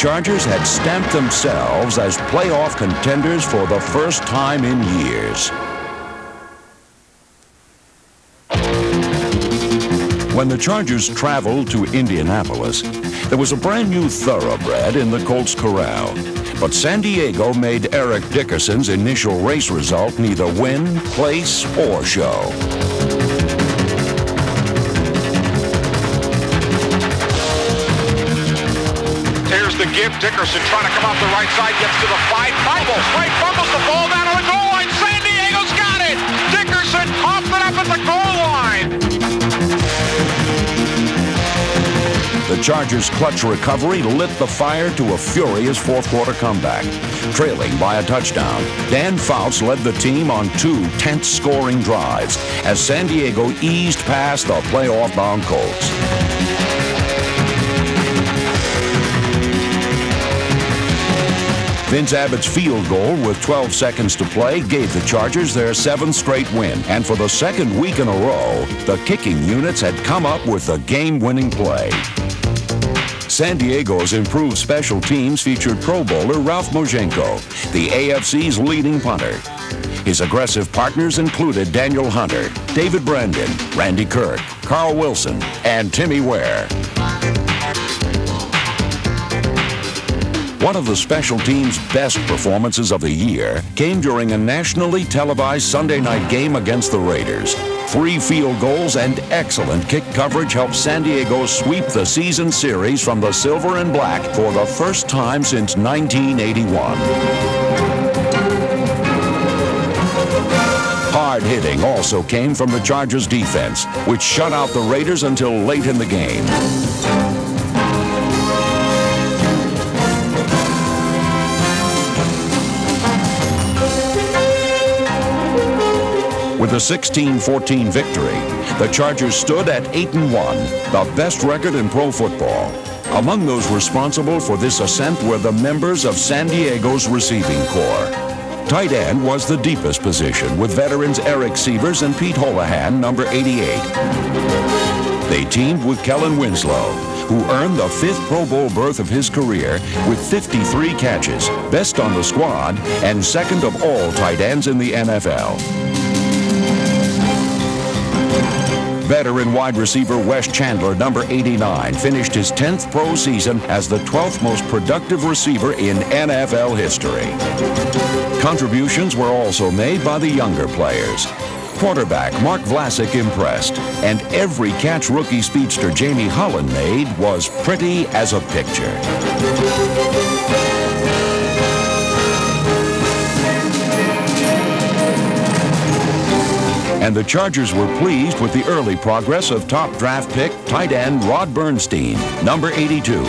Chargers had stamped themselves as playoff contenders for the first time in years. When the Chargers traveled to Indianapolis, there was a brand new thoroughbred in the Colts corral. But San Diego made Eric Dickerson's initial race result neither win, place, or show. Here's the give. Dickerson trying to come off the right side, gets to the 5, fumbles the ball down on the goal line. San Diego's got it. Dickerson popped it up at the goal line. The Chargers' clutch recovery lit the fire to a furious fourth-quarter comeback. Trailing by a touchdown, Dan Fouts led the team on 2 tense scoring drives as San Diego eased past the playoff-bound Colts. Vince Abbott's field goal with 12 seconds to play gave the Chargers their 7th straight win. And for the second week in a row, the kicking units had come up with the game-winning play. San Diego's improved special teams featured Pro Bowler Ralph Mojenko, the AFC's leading punter. His aggressive partners included Daniel Hunter, David Brandon, Randy Kirk, Carl Wilson, and Timmy Ware. One of the special teams' best performances of the year came during a nationally televised Sunday night game against the Raiders. 3 field goals and excellent kick coverage helped San Diego sweep the season series from the silver and black for the first time since 1981. Hard hitting also came from the Chargers defense, which shut out the Raiders until late in the game. With a 16-14 victory, the Chargers stood at 8-1, the best record in pro football. Among those responsible for this ascent were the members of San Diego's receiving corps. Tight end was the deepest position, with veterans Eric Sievers and Pete Holohan, number 88. They teamed with Kellen Winslow, who earned the 5th Pro Bowl berth of his career with 53 catches, best on the squad, and 2nd of all tight ends in the NFL. Veteran wide receiver Wes Chandler, number 89, finished his 10th pro season as the 12th most productive receiver in NFL history. Contributions were also made by the younger players. Quarterback Mark Vlasic impressed, and every catch rookie speedster Jamie Holland made was pretty as a picture. And the Chargers were pleased with the early progress of top draft pick tight end Rod Bernstein, number 82.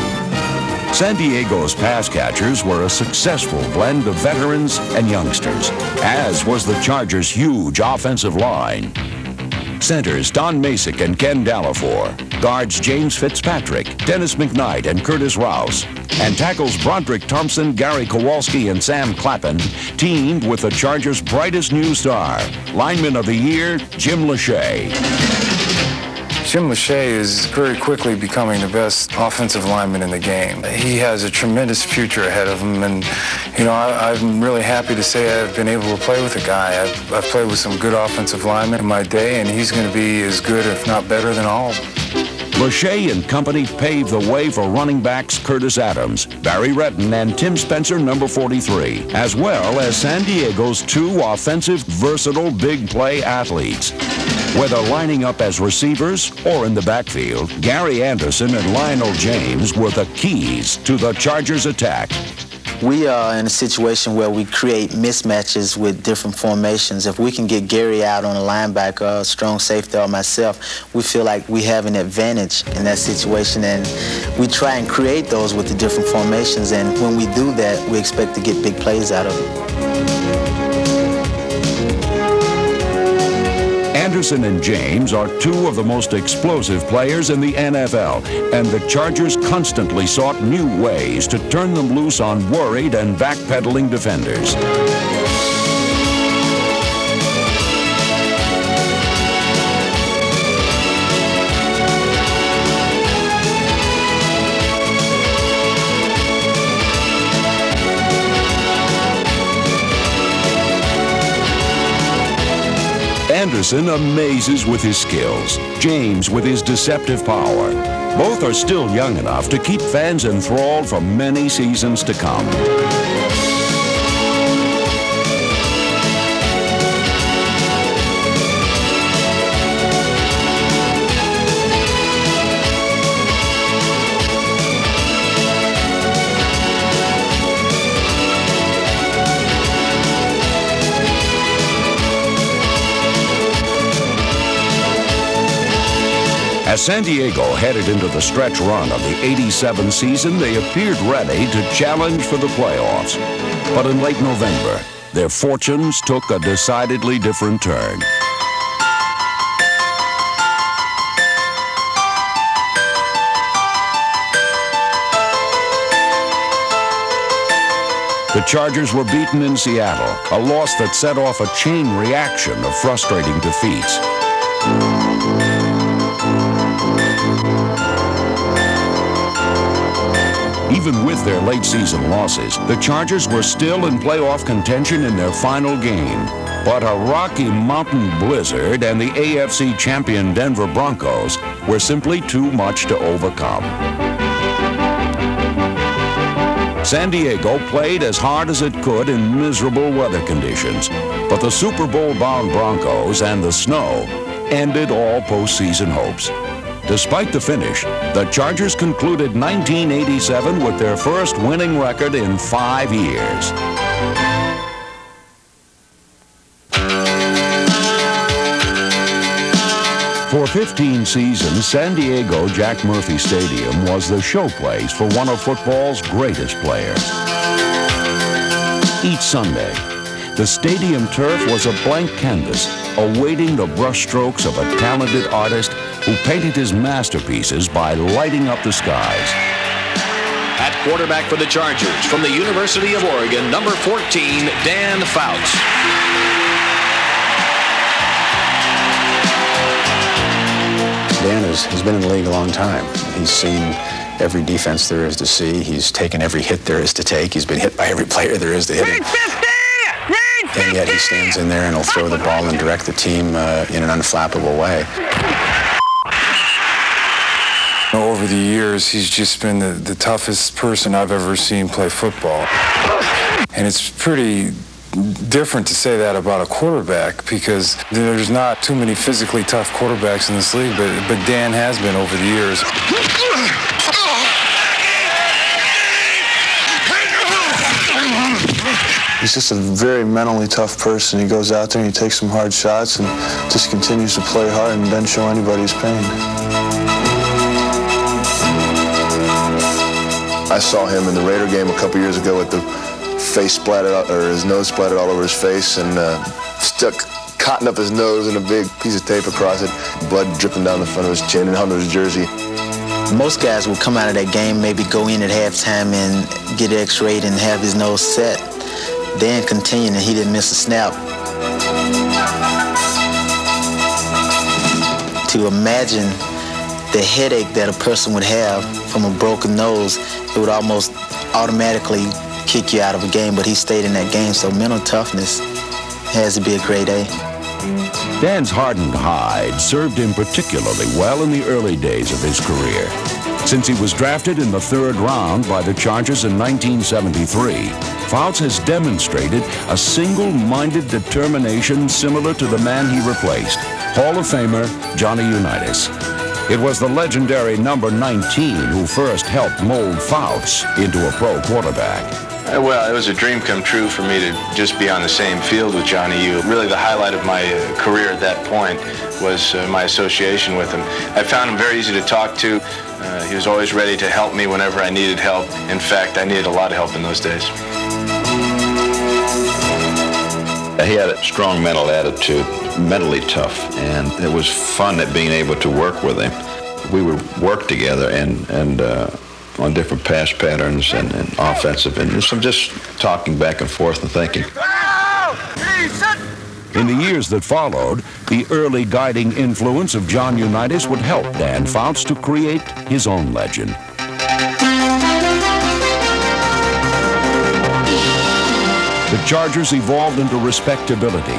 San Diego's pass catchers were a successful blend of veterans and youngsters, as was the Chargers' huge offensive line. Centers Don Masick and Ken Dallafor, guards James Fitzpatrick, Dennis McKnight, and Curtis Rouse, and tackles Broderick Thompson, Gary Kowalski, and Sam Clappin teamed with the Chargers' brightest new star, lineman of the year, Jim Lachey. Jim Lachey is very quickly becoming the best offensive lineman in the game. He has a tremendous future ahead of him, and you know, I'm really happy to say I've been able to play with a guy. I've played with some good offensive linemen in my day, and he's going to be as good, if not better, than all of them. Lachey and company paved the way for running backs Curtis Adams, Barry Redden, and Tim Spencer, number 43, as well as San Diego's 2 offensive, versatile, big play athletes. Whether lining up as receivers or in the backfield, Gary Anderson and Lionel James were the keys to the Chargers' attack. We are in a situation where we create mismatches with different formations. If we can get Gary out on a linebacker, a strong safety, or myself, we feel like we have an advantage in that situation, and we try and create those with the different formations, and when we do that, we expect to get big plays out of it. Anderson and James are 2 of the most explosive players in the NFL, and the Chargers constantly sought new ways to turn them loose on worried and backpedaling defenders. Dickerson amazes with his skills, James with his deceptive power. Both are still young enough to keep fans enthralled for many seasons to come. As San Diego headed into the stretch run of the '87 season, they appeared ready to challenge for the playoffs. But in late November, their fortunes took a decidedly different turn. The Chargers were beaten in Seattle, a loss that set off a chain reaction of frustrating defeats. Even with their late-season losses, the Chargers were still in playoff contention in their final game. But a Rocky Mountain blizzard and the AFC champion Denver Broncos were simply too much to overcome. San Diego played as hard as it could in miserable weather conditions, but the Super Bowl-bound Broncos and the snow ended all postseason hopes. Despite the finish, the Chargers concluded 1987 with their first winning record in 5 years. For 15 seasons, San Diego Jack Murphy Stadium was the showplace for one of football's greatest players. Each Sunday, the stadium turf was a blank canvas, awaiting the brushstrokes of a talented artist who painted his masterpieces by lighting up the skies. At quarterback for the Chargers, from the University of Oregon, number 14, Dan Fouts. Dan has been in the league a long time. He's seen every defense there is to see. He's taken every hit there is to take. He's been hit by every player there is to hit him. And yet he stands in there and he'll throw the ball and direct the team in an unflappable way. Over the years, he's just been the toughest person I've ever seen play football. And it's pretty different to say that about a quarterback because there's not too many physically tough quarterbacks in this league, but Dan has been over the years. He's just a very mentally tough person. He goes out there and he takes some hard shots and just continues to play hard and doesn't show anybody his pain. I saw him in the Raider game a couple years ago with the face splattered out, or his nose splattered all over his face, and stuck cotton up his nose and a big piece of tape across it, blood dripping down the front of his chin and onto his jersey. Most guys will come out of that game, maybe go in at halftime and get x-rayed and have his nose set. Dan continued and he didn't miss a snap. To imagine the headache that a person would have from a broken nose, it would almost automatically kick you out of a game, but he stayed in that game, so mental toughness has to be a grade A. Dan's hardened hide served him particularly well in the early days of his career. Since he was drafted in the 3rd round by the Chargers in 1973, Fouts has demonstrated a single-minded determination similar to the man he replaced, Hall of Famer Johnny Unitas. It was the legendary number 19 who first helped mold Fouts into a pro quarterback. Well, it was a dream come true for me to just be on the same field with Johnny U. Really, the highlight of my career at that point was my association with him. I found him very easy to talk to. He was always ready to help me whenever I needed help. In fact, I needed a lot of help in those days. He had a strong mental attitude, mentally tough, and it was fun at being able to work with him. We would work together and on different pass patterns and offensive, and some just talking back and forth and thinking. In the years that followed, the early guiding influence of John Unitas would help Dan Fouts to create his own legend. The Chargers evolved into respectability.